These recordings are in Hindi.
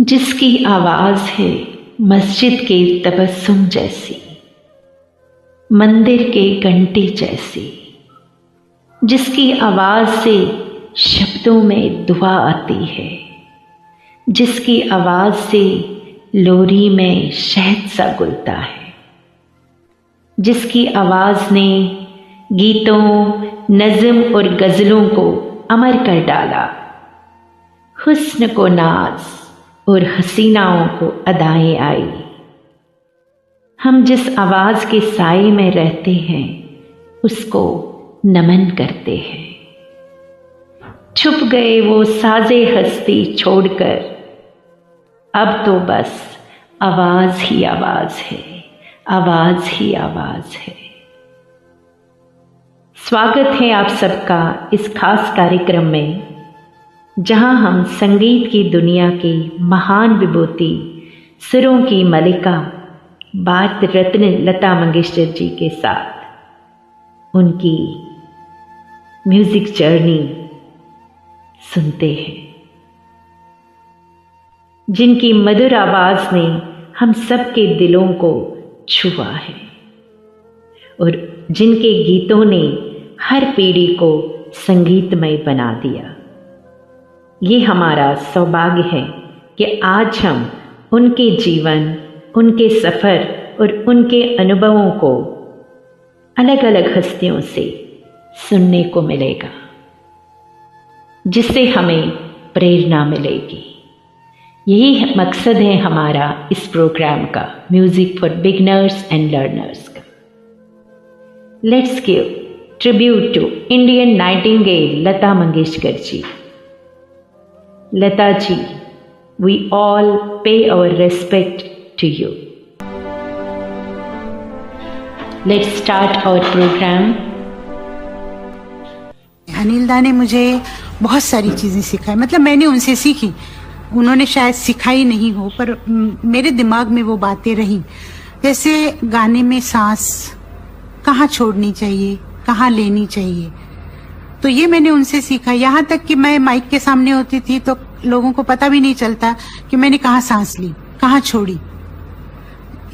जिसकी आवाज है मस्जिद के तबस्सुम जैसी, मंदिर के घंटे जैसी, जिसकी आवाज से शब्दों में दुआ आती है, जिसकी आवाज से लोरी में शहद सा घुलता है, जिसकी आवाज ने गीतों, नज़्म और गज़लों को अमर कर डाला, हुस्न को नाज और हसीनाओं को अदाएं आई। हम जिस आवाज के साए में रहते हैं उसको नमन करते हैं। छुप गए वो साजे हस्ती छोड़कर, अब तो बस आवाज ही आवाज है, आवाज ही आवाज है। स्वागत है आप सबका इस खास कार्यक्रम में, जहां हम संगीत की दुनिया की महान विभूति, सुरों की मलिका भारत रत्न लता मंगेशकर जी के साथ उनकी म्यूजिक जर्नी सुनते हैं, जिनकी मधुर आवाज ने हम सबके दिलों को छुआ है और जिनके गीतों ने हर पीढ़ी को संगीतमय बना दिया। ये हमारा सौभाग्य है कि आज हम उनके जीवन, उनके सफ़र और उनके अनुभवों को अलग अलग हस्तियों से सुनने को मिलेगा, जिससे हमें प्रेरणा मिलेगी। यही मकसद है हमारा इस प्रोग्राम का, music for beginners and learners का। Let's give tribute to Indian nightingale Lata Mangeshkar ji. Lata ji, we all pay our respect to you. Let's start our program. Anil दा ने मुझे बहुत सारी चीज़ें सिखाई, मतलब मैंने उनसे सीखी, उन्होंने शायद सिखाई नहीं हो पर मेरे दिमाग में वो बातें रही। जैसे गाने में सांस कहाँ छोड़नी चाहिए, कहाँ लेनी चाहिए, तो ये मैंने उनसे सीखा। यहाँ तक कि मैं माइक के सामने होती थी तो लोगों को पता भी नहीं चलता कि मैंने कहाँ सांस ली, कहाँ छोड़ी।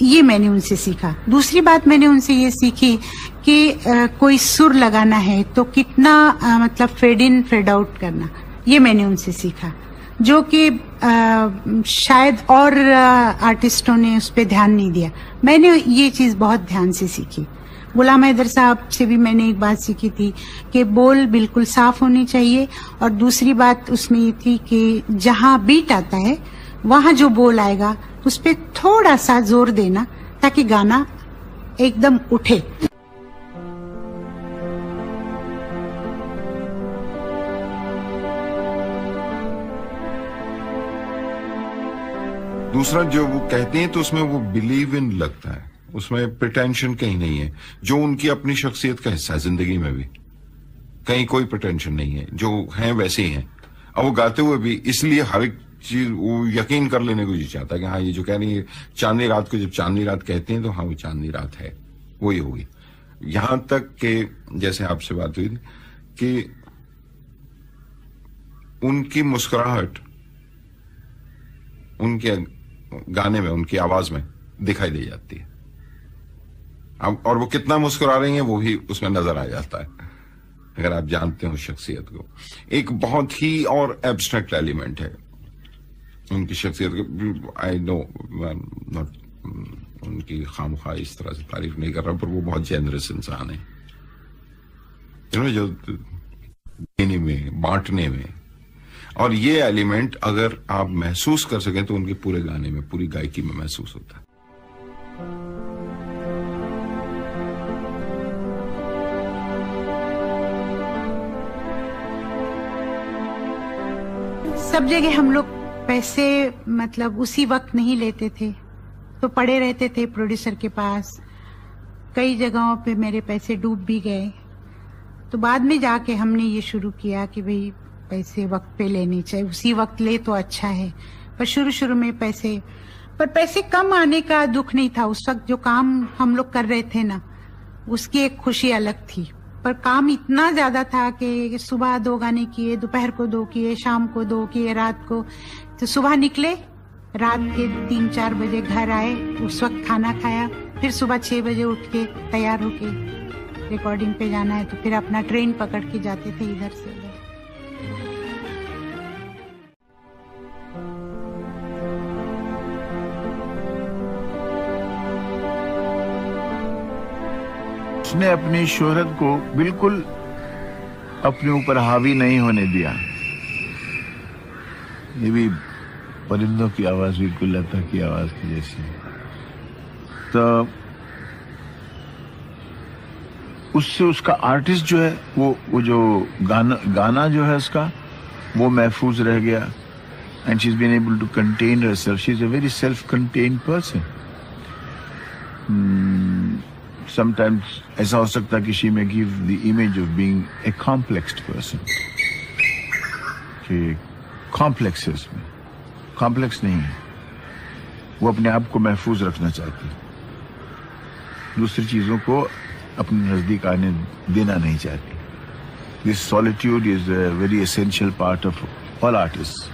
ये मैंने उनसे सीखा। दूसरी बात मैंने उनसे ये सीखी कि कोई सुर लगाना है तो कितना मतलब फेड इन फेड आउट करना, ये मैंने उनसे सीखा, जो कि शायद और आर्टिस्टों ने उस पर ध्यान नहीं दिया। मैंने ये चीज़ बहुत ध्यान से सीखी। गुलाम हैदर साहब से भी मैंने एक बात सीखी थी कि बोल बिल्कुल साफ होनी चाहिए, और दूसरी बात उसमें ये थी कि जहां बीट आता है वहां जो बोल आएगा उस पे थोड़ा सा जोर देना ताकि गाना एकदम उठे। दूसरा जो वो कहते हैं तो उसमें वो बिलीव इन लगता है, उसमें प्रिटेंशन कहीं नहीं है, जो उनकी अपनी शख्सियत का हिस्सा है। जिंदगी में भी कहीं कोई प्रिटेंशन नहीं है, जो हैं वैसे ही हैं। और वो गाते हुए भी इसलिए हर एक चीज वो यकीन कर लेने को जी चाहता है कि हाँ, ये जो कह रही है चांदनी रात को, जब चांदनी रात कहते हैं तो हाँ वो चांदनी रात है, वही होगी। यहां तक कि जैसे आपसे बात हुई थी कि उनकी मुस्कुराहट उनके गाने में, उनकी आवाज में दिखाई दे जाती है। अब और वो कितना मुस्कुरा रही हैं वो भी उसमें नजर आ जाता है, अगर आप जानते हो शख्सियत को। एक बहुत ही और एब्स्ट्रैक्ट एलिमेंट है उनकी शख्सियत को। आई नो नॉट उनकी खामखा इस तरह से तारीफ नहीं कर रहा, पर वो बहुत जेनरस इंसान है, जो देने में, बांटने में। और ये एलिमेंट अगर आप महसूस कर सकें तो उनके पूरे गाने में, पूरी गायकी में महसूस होता है। सब जगह हम लोग पैसे मतलब उसी वक्त नहीं लेते थे, तो पड़े रहते थे प्रोड्यूसर के पास। कई जगहों पे मेरे पैसे डूब भी गए, तो बाद में जाके हमने ये शुरू किया कि भाई पैसे वक्त पे लेने चाहिए, उसी वक्त ले तो अच्छा है। पर शुरू में पैसे कम आने का दुख नहीं था। उस वक्त जो काम हम लोग कर रहे थे ना, उसकी एक खुशी अलग थी। पर काम इतना ज्यादा था कि सुबह 2 गाने किए, दोपहर को 2 किए, शाम को 2 किए, रात को। तो सुबह निकले रात के 3-4 बजे घर आए, उस वक्त खाना खाया, फिर सुबह 6 बजे उठ के तैयार होके रिकॉर्डिंग पे जाना है, तो फिर अपना ट्रेन पकड़ के जाते थे इधर से उधर। उसने अपनी शोहरत को बिल्कुल अपने ऊपर हावी नहीं होने दिया। ये भी परिंदों की आवाज बिल्कुल लता की आवाज की जैसी। तो उससे उसका आर्टिस्ट जो है वो जो गाना जो है उसका वो महफूज रह गया। And she is been able to contain herself. She is a very self contained person. Sometimes ऐसा हो सकता है कि she may give the image of being a complexed person. कि complex है उसमें, complex नहीं है। वो अपने आप को महफूज रखना चाहती है, दूसरी चीजों को अपने नजदीक आने देना नहीं चाहती। This solitude is a very essential part of all artists.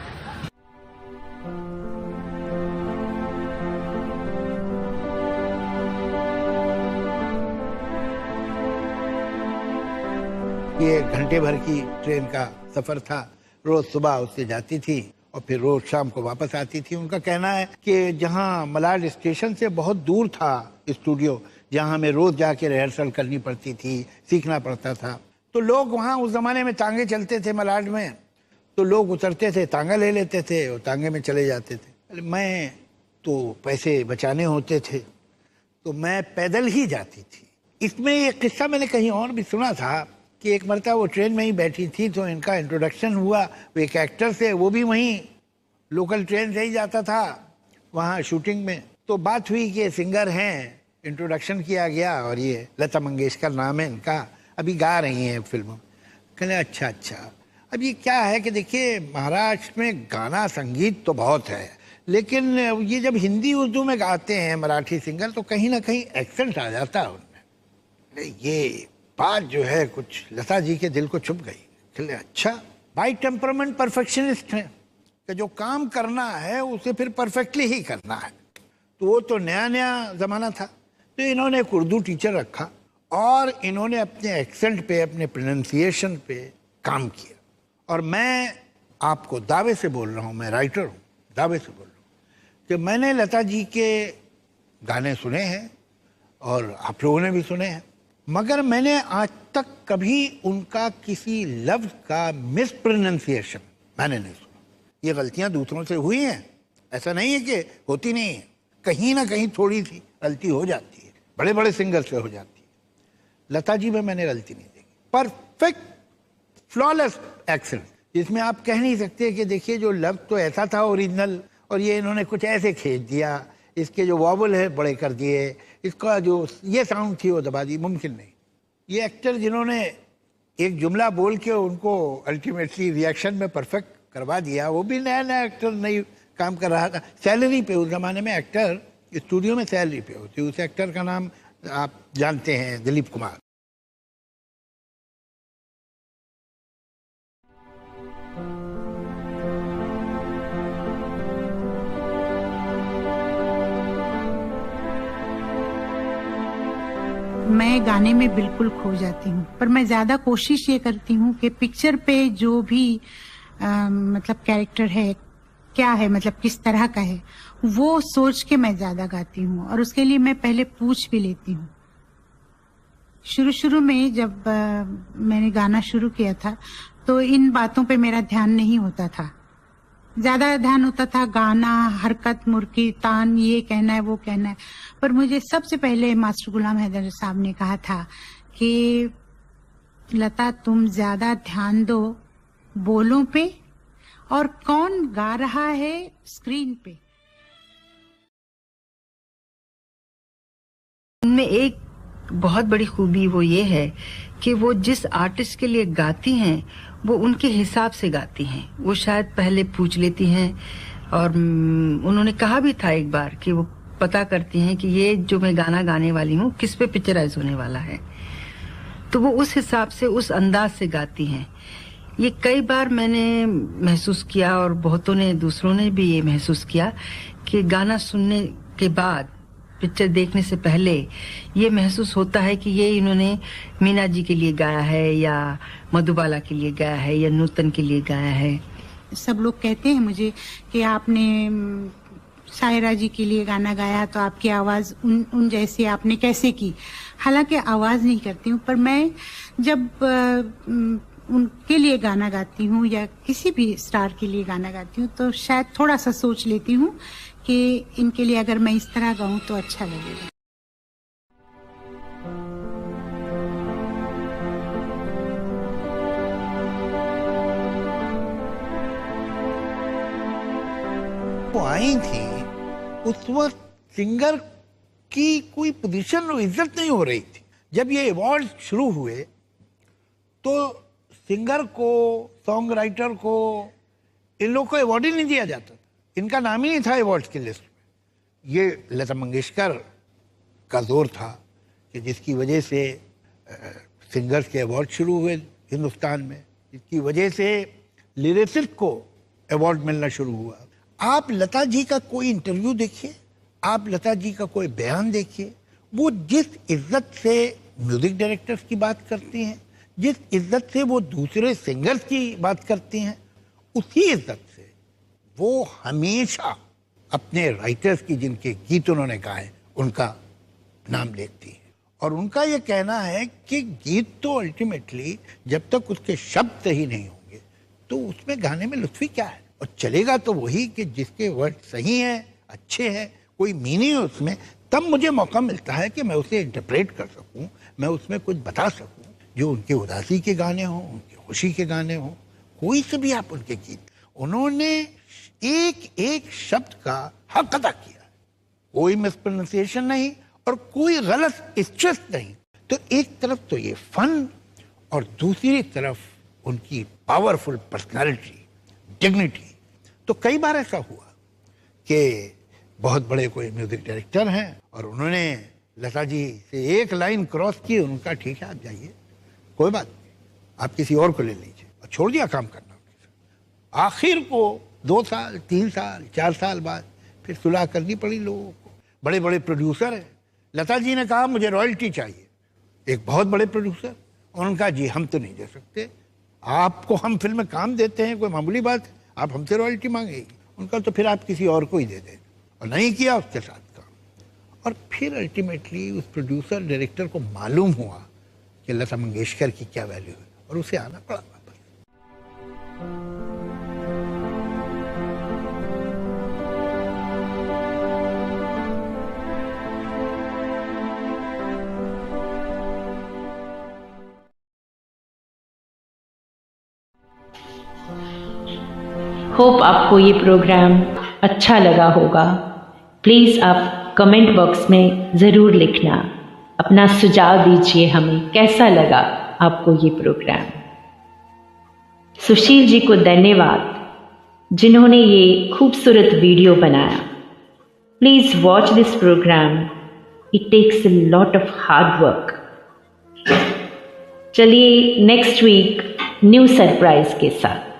ये घंटे भर की ट्रेन का सफर था। रोज सुबह उससे जाती थी और फिर रोज शाम को वापस आती थी। उनका कहना है कि जहां मलाड स्टेशन से बहुत दूर था स्टूडियो, जहां हमें रोज जाके रिहर्सल करनी पड़ती थी, सीखना पड़ता था, तो लोग वहां उस जमाने में तांगे चलते थे मलाड में, तो लोग उतरते थे, तांगा ले लेते थे और तांगे में चले जाते थे। मैं तो पैसे बचाने होते थे तो मैं पैदल ही जाती थी। इसमें एक किस्सा मैंने कहीं और भी सुना था कि एक मरतबा वो ट्रेन में ही बैठी थी तो इनका इंट्रोडक्शन हुआ। वो एक एक्टर से, वो भी वहीं लोकल ट्रेन से ही जाता था वहाँ शूटिंग में। तो बात हुई कि सिंगर हैं, इंट्रोडक्शन किया गया और ये लता मंगेशकर नाम है इनका, अभी गा रही हैं फिल्म में। कहने अच्छा। अब ये क्या है कि देखिए महाराष्ट्र में गाना संगीत तो बहुत है, लेकिन ये जब हिंदी उर्दू में गाते हैं मराठी सिंगर तो कहीं ना कहीं एक्सेंट आ जाता है उनमें। ये बात जो है कुछ लता जी के दिल को छुप गई। कहले अच्छा, बाई टेम्परामेंट परफेक्शनिस्ट हैं कि जो काम करना है उसे फिर परफेक्टली ही करना है। तो वो तो नया जमाना था, तो इन्होंने एक उर्दू टीचर रखा और इन्होंने अपने एक्सेंट पे, अपने प्रोनाउंसिएशन पे काम किया। और मैं आपको दावे से बोल रहा हूँ, मैं राइटर हूँ, दावे से बोल रहा हूँ कि मैंने लता जी के गाने सुने हैं और आप लोगों ने भी सुने हैं, मगर मैंने आज तक कभी उनका किसी लफ्ज का मिस प्रोनाउंसिएशन मैंने नहीं सुना। ये गलतियां दूसरों से हुई हैं, ऐसा नहीं है कि होती नहीं है, कहीं ना कहीं थोड़ी सी गलती हो जाती है, बड़े बड़े सिंगर से हो जाती है। लता जी में मैंने गलती नहीं देखी। परफेक्ट फ्लॉलेस एक्सेंट, जिसमें आप कह नहीं सकते कि देखिए जो लफ्ज तो ऐसा था ओरिजिनल और ये इन्होंने कुछ ऐसे खींच दिया, इसके जो वॉवल है बड़े कर दिए, इसका जो ये साउंड थी वो दबा दी, मुमकिन नहीं। ये एक्टर जिन्होंने एक जुमला बोल के उनको अल्टीमेटली रिएक्शन में परफेक्ट करवा दिया, वो भी नया एक्टर नहीं काम कर रहा था, सैलरी पे। उस जमाने में एक्टर स्टूडियो में सैलरी पे होती। उस एक्टर का नाम आप जानते हैं, दिलीप कुमार। मैं गाने में बिल्कुल खो जाती हूँ, पर मैं ज्यादा कोशिश ये करती हूँ कि पिक्चर पे जो भी मतलब कैरेक्टर है, क्या है, मतलब किस तरह का है, वो सोच के मैं ज्यादा गाती हूँ। और उसके लिए मैं पहले पूछ भी लेती हूँ। शुरू में जब मैंने गाना शुरू किया था तो इन बातों पे मेरा ध्यान नहीं होता था, ज्यादा ध्यान होता था गाना, हरकत, मुर्की, तान, ये कहना है वो कहना है। पर मुझे सबसे पहले मास्टर गुलाम हैदर साहब ने कहा था कि लता तुम ज्यादा ध्यान दो बोलों पे और कौन गा रहा है स्क्रीन पे। उनमें एक बहुत बड़ी खूबी वो ये है कि वो जिस आर्टिस्ट के लिए गाती हैं वो उनके हिसाब से गाती हैं। वो शायद पहले पूछ लेती हैं और उन्होंने कहा भी था एक बार कि वो पता करती हैं कि ये जो मैं गाना गाने वाली हूँ किस पे पिक्चराइज होने वाला है, तो वो उस हिसाब से, उस अंदाज से गाती हैं। ये कई बार मैंने महसूस किया और बहुतों ने, दूसरों ने भी ये महसूस किया कि गाना सुनने के बाद, पिक्चर देखने से पहले ये महसूस होता है कि ये इन्होंने मीना जी के लिए गाया है या मधुबाला के लिए गाया है या नूतन के लिए गाया है। सब लोग कहते हैं मुझे कि आपने सायरा जी के लिए गाना गाया तो आपकी आवाज उन जैसी आपने कैसे की। हालांकि आवाज नहीं करती हूँ, पर मैं जब उनके लिए गाना गाती हूँ या किसी भी स्टार के लिए गाना गाती हूँ तो शायद थोड़ा सा सोच लेती हूँ कि इनके लिए अगर मैं इस तरह गाऊं तो अच्छा लगेगा। वो आई थी उस वक्त सिंगर की कोई पोजीशन और इज्जत नहीं हो रही थी। जब ये अवार्ड शुरू हुए तो सिंगर को, सॉन्ग राइटर को, इन लोगों को अवार्ड ही नहीं दिया जाता, इनका नाम ही नहीं था अवार्ड की लिस्ट में। ये लता मंगेशकर का जोर था कि जिसकी वजह से सिंगर्स के अवार्ड शुरू हुए हिंदुस्तान में, जिसकी वजह से लिरिसिस्ट को अवार्ड मिलना शुरू हुआ। आप लता जी का कोई इंटरव्यू देखिए, आप लता जी का कोई बयान देखिए, वो जिस इज्जत से म्यूजिक डायरेक्टर्स की बात करती हैं, जिस इज्जत से वो दूसरे सिंगर्स की बात करती हैं, उसी इज्जत से वो हमेशा अपने राइटर्स की, जिनके गीत उन्होंने गाए, उनका नाम लेती है। और उनका ये कहना है कि गीत तो अल्टीमेटली जब तक उसके शब्द सही नहीं होंगे तो उसमें गाने में लुत्फी क्या है, और चलेगा तो वही कि जिसके वर्ड सही हैं, अच्छे हैं, कोई मीनिंग है उसमें, तब मुझे मौका मिलता है कि मैं उसे इंटरप्रेट कर सकूं, मैं उसमें कुछ बता सकूं। जो उनके उदासी के गाने हों, उनकी खुशी के गाने हों, कोई से भी आप उनके गीत, उन्होंने एक एक शब्द का हक अदा किया, कोई मिसप्रोनाउंसिएशन नहीं और कोई गलत स्ट्रेस नहीं। तो एक तरफ तो ये फन और दूसरी तरफ उनकी पावरफुल पर्सनालिटी, डिग्निटी। तो कई बार ऐसा हुआ कि बहुत बड़े कोई म्यूजिक डायरेक्टर हैं और उन्होंने लता जी से एक लाइन क्रॉस की, उनका ठीक है आप जाइए, कोई बात नहीं, आप किसी और को ले लीजिए, और छोड़ दिया काम करना। आखिर को 2 साल, 3 साल, 4 साल बाद फिर सुलह करनी पड़ी लोगों को। बड़े बड़े प्रोड्यूसर हैं, लता जी ने कहा मुझे रॉयल्टी चाहिए, एक बहुत बड़े प्रोड्यूसर, उन्होंने कहा जी हम तो नहीं दे सकते, आपको हम फिल्म में काम देते हैं, कोई मामूली बात है, आप हमसे रॉयल्टी मांगेगी। उनका तो फिर आप किसी और को ही दे दें, और नहीं किया उसके साथ काम। और फिर अल्टीमेटली उस प्रोड्यूसर डायरेक्टर को मालूम हुआ कि लता मंगेशकर की क्या वैल्यू है, और उसे आना पड़ा वापस। होप आपको ये प्रोग्राम अच्छा लगा होगा। प्लीज़ आप कमेंट बॉक्स में ज़रूर लिखना, अपना सुझाव दीजिए हमें कैसा लगा आपको ये प्रोग्राम। सुशील जी को धन्यवाद जिन्होंने ये खूबसूरत वीडियो बनाया। Please watch this program, it takes a lot of hard work. चलिए नेक्स्ट वीक न्यू सरप्राइज के साथ।